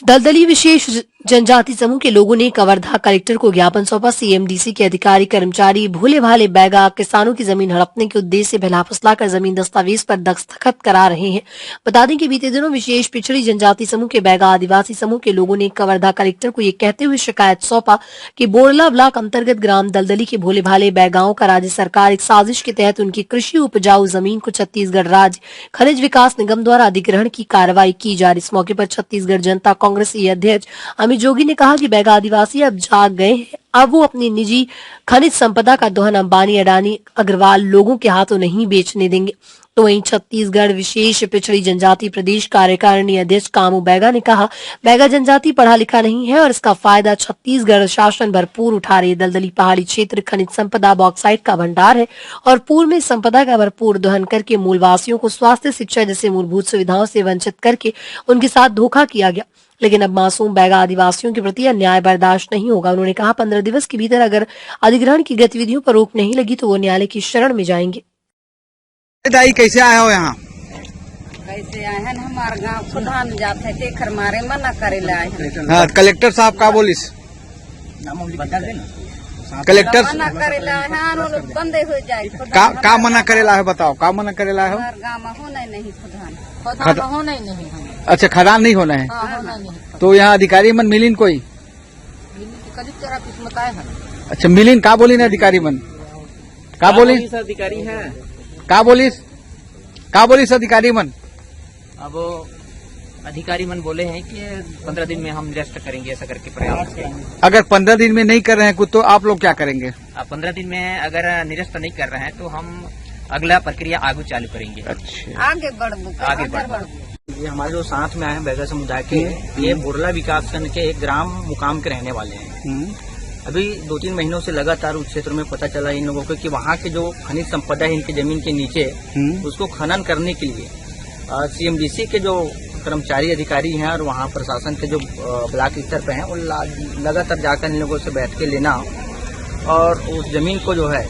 दलदली विशेष जनजाति समूह के लोगों ने कवर्धा कलेक्टर को ज्ञापन सौंपा। सीएमडीसी के अधिकारी कर्मचारी भोले भाले बैगा किसानों की जमीन हड़पने के उद्देश्य से बहला फुसलाकर जमीन दस्तावेज पर दस्तखत करा रहे हैं। बता दें कि बीते दिनों विशेष पिछड़ी जनजाति समूह के बैगा आदिवासी समूह के लोगों ने कवर्धा कलेक्टर को ये कहते हुए शिकायत सौंपा कि बोरला ब्लॉक अंतर्गत ग्राम दलदली के भोले भाले बैगाओं का राज्य सरकार एक साजिश के तहत उनकी कृषि उपजाऊ जमीन को छत्तीसगढ़ राज्य खनिज विकास निगम द्वारा अधिग्रहण की कार्रवाई की जा रही। इस मौके पर छत्तीसगढ़ जनता कांग्रेस अध्यक्ष अमित जोगी ने कहा कि बैगा आदिवासी अब जाग गए हैं, अब वो अपनी निजी खनिज संपदा का दोहन अंबानी अडानी अग्रवाल लोगों के हाथों नहीं बेचने देंगे। तो वहीं छत्तीसगढ़ विशेष पिछड़ी जनजाति प्रदेश कार्यकारिणी अध्यक्ष कामू बैगा ने कहा, बैगा जनजाति पढ़ा लिखा नहीं है और इसका फायदा छत्तीसगढ़ शासन भरपूर उठा रही है। दलदली पहाड़ी क्षेत्र खनिज संपदा बॉक्साइट का भंडार है और पूर्व में संपदा का भरपूर दोहन करके मूलवासियों को स्वास्थ्य शिक्षा जैसे मूलभूत सुविधाओं से वंचित करके उनके साथ धोखा किया गया। लेकिन अब मासूम बैगा आदिवासियों के प्रति अन्याय बर्दाश्त नहीं होगा। उन्होंने कहा 15 दिवस के भीतर अगर अधिग्रहण की गतिविधियों पर रोक नहीं लगी तो वो न्यायालय की शरण में जाएंगे। दाई कैसे आए हो यहाँ? कैसे आए हैं? हमारे गाँव प्रधान जाते थे खर मारे मना करे लाए हैं। हाँ, कलेक्टर साहब का बोलिस? कलेक्टर मना करे लाए हैं, बंदे हो जाए। का मना करे ला है? बताओ का मना करे ला है? गाँव में होना नहीं प्रधान होना ही नहीं। अच्छा, खदान नहीं होना है। होना नहीं। तो यहाँ अधिकारी मन मिलीन कोई? तेरा किस्मत आए है। अच्छा, मिलीन का बोली ना अधिकारी मन? का बोली? अधिकारी है का बोलिस अधिकारी मन? अब अधिकारी मन बोले हैं कि 15 दिन में हम निरस्त करेंगे, ऐसा करके प्रयास करेंगे। अगर 15 दिन में नहीं कर रहे हैं कुछ तो आप लोग क्या करेंगे? 15 दिन में अगर निरस्त नहीं कर रहे हैं तो हम अगला प्रक्रिया आगे चालू करेंगे। अच्छा, आगे बढ़। ये हमारे जो साथ में आए हैं बैगा समुदाय के, ये बोरला विकास खंड के एक ग्राम मुकाम के रहने वाले हैं। अभी 2-3 महीनों से लगातार उस क्षेत्र में पता चला इन लोगों को कि वहाँ के जो खनिज संपदा है इनकी जमीन के नीचे, उसको खनन करने के लिए सीएमडीसी के जो कर्मचारी अधिकारी हैं और वहाँ प्रशासन के जो ब्लॉक स्तर पे हैं, वो लगातार जाकर इन लोगों से बैठ के लेना और उस जमीन को जो है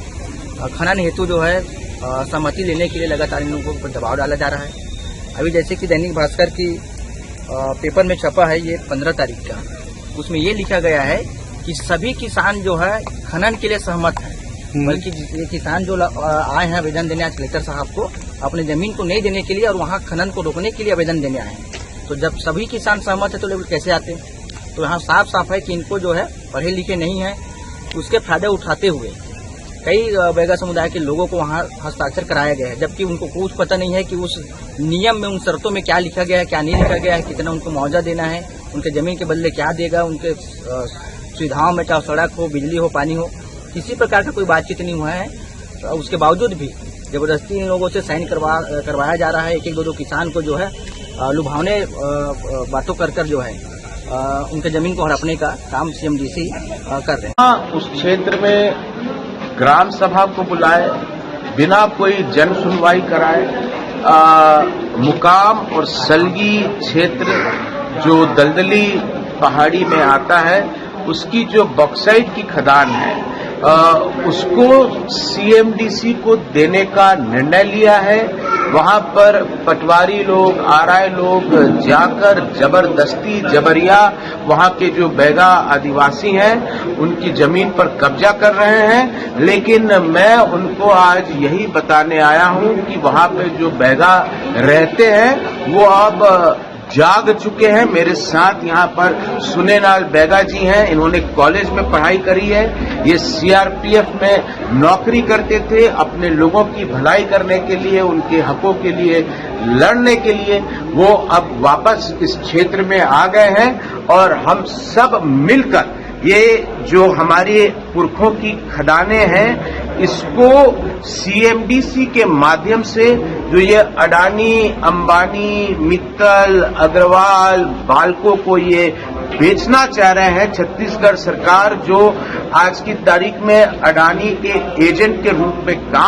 खनन हेतु जो है सहमति लेने के लिए लगातार इन लोगों पर दबाव डाला जा रहा है। अभी जैसे कि दैनिक भास्कर की पेपर में छपा है ये 15 तारीख का, उसमें ये लिखा गया है कि सभी किसान जो है खनन के लिए सहमत है, बल्कि ये किसान जो आए हैं आवेदन देने आज कलेक्टर साहब को अपने जमीन को नहीं देने के लिए और वहाँ खनन को रोकने के लिए आवेदन देने आए हैं। तो जब सभी किसान सहमत है तो लोग कैसे आते हैं? तो यहाँ साफ साफ है कि इनको जो है पढ़े लिखे नहीं है, उसके फायदे उठाते हुए कई बैगा समुदाय के लोगों को वहाँ हस्ताक्षर कराया गया है, जबकि उनको कुछ पता नहीं है कि उस नियम में, उन शर्तों में क्या लिखा गया है, क्या नहीं लिखा गया है, कितना उनको मुआवजा देना है, उनके जमीन के बदले क्या देगा, उनके सुविधाओं में चाहे सड़क हो, बिजली हो, पानी हो, किसी प्रकार का कोई बातचीत नहीं हुआ है। तो उसके बावजूद भी जबरदस्ती इन लोगों से साइन करवाया जा रहा है। एक 2 किसान को जो है लुभावने बातों कर जो है उनके जमीन को हड़पने का काम सीएमडीसी कर रहे हैं। उस क्षेत्र में ग्राम सभा को बुलाए बिना कोई जन सुनवाई कराए मुकाम और सलगी क्षेत्र जो दलदली पहाड़ी में आता है उसकी जो बॉक्साइट की खदान है उसको सीएमडीसी को देने का निर्णय लिया है। वहां पर पटवारी लोग, आरआई लोग जाकर जबरदस्ती जबरिया वहां के जो बैगा आदिवासी हैं उनकी जमीन पर कब्जा कर रहे हैं। लेकिन मैं उनको आज यही बताने आया हूं कि वहां पे जो बैगा रहते हैं वो अब जाग चुके हैं। मेरे साथ यहाँ पर सुनेलाल बैगा जी हैं, इन्होंने कॉलेज में पढ़ाई करी है, ये सीआरपीएफ में नौकरी करते थे। अपने लोगों की भलाई करने के लिए, उनके हकों के लिए लड़ने के लिए वो अब वापस इस क्षेत्र में आ गए हैं और हम सब मिलकर ये जो हमारे पुरखों की खदानें हैं इसको सीएमडीसी के माध्यम से जो ये अडानी, अंबानी, मित्तल, अग्रवाल, बाल्को को ये बेचना चाह रहे हैं, छत्तीसगढ़ सरकार जो आज की तारीख में अडानी के एजेंट के रूप में काम